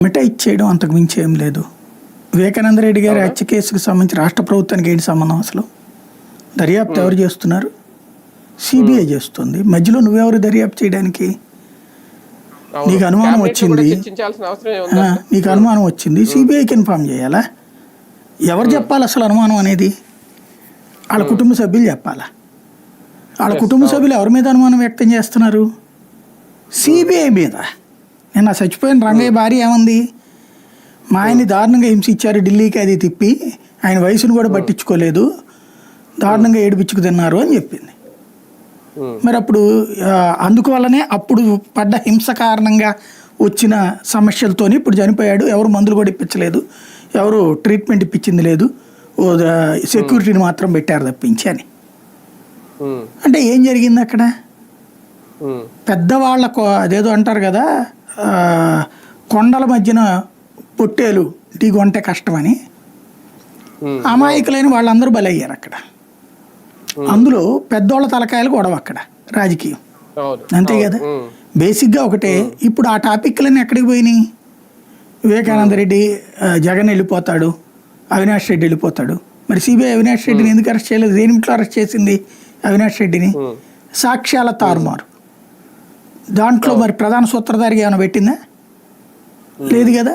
మిఠాయి ఇచ్చేయడం అంతకు మించి ఏం లేదు. వివేకానంద రెడ్డి గారి హత్య కేసుకు సంబంధించి రాష్ట్ర ప్రభుత్వానికి ఏంటి సంబంధం? అసలు దర్యాప్తు ఎవరు చేస్తున్నారు? సిబిఐ చేస్తుంది. మధ్యలో నువ్వెవరు దర్యాప్తు చేయడానికి? నీకు అనుమానం వచ్చింది, సిబిఐకి ఇన్ఫార్మ్ చేయాలా? ఎవరు చెప్పాలి అసలు అనుమానం అనేది? వాళ్ళ కుటుంబ సభ్యులు చెప్పాలా? వాళ్ళ కుటుంబ సభ్యులు ఎవరి మీద అనుమానం వ్యక్తం చేస్తున్నారు? సిబిఐ మీద. నిన్న చచ్చిపోయిన రంగయ్య భార్య ఏమంది? మా ఆయన్ని దారుణంగా హింసించారు, ఢిల్లీకి అది తిప్పి, ఆయన వయసును కూడా పట్టించుకోలేదు, దారుణంగా ఏడిపించుకు తిన్నారు అని చెప్పింది. మరి అప్పుడు అందువల్లనే అప్పుడు పడ్డ హింస కారణంగా వచ్చిన సమస్యలతోని ఇప్పుడు చనిపోయాడు. ఎవరు మందులు కూడా ఇప్పించలేదు, ఎవరు ట్రీట్మెంట్ ఇప్పించింది లేదు, సెక్యూరిటీని మాత్రం పెట్టారు తప్పించి అని. అంటే ఏం జరిగింది అక్కడ? పెద్దవాళ్ళకు అదేదో అంటారు కదా, కొండల మధ్యన పొట్టేలు ఢీగొంటే కష్టమని, అమాయకులైన వాళ్ళందరూ బలయ్యారు అక్కడ. అందులో పెద్దోళ్ళ తలకాయలు గొడవ అక్కడ రాజకీయం, అంతే కదా. బేసిక్గా ఒకటే. ఇప్పుడు ఆ టాపిక్లన్నీ ఎక్కడికి పోయినాయి? వివేకానంద రెడ్డి జగన్ వెళ్ళిపోతాడు, అవినాష్ రెడ్డి వెళ్ళిపోతాడు. మరి సిబిఐ అవినాష్ రెడ్డిని ఎందుకు అరెస్ట్ చేయలేదు? దేనిట్లో అరెస్ట్ చేసింది అవినాష్ రెడ్డిని? సాక్ష్యాల తారుమారు. దాంట్లో మరి ప్రధాన సూత్రధారిగా ఏమైనా పెట్టిందా? లేదు కదా.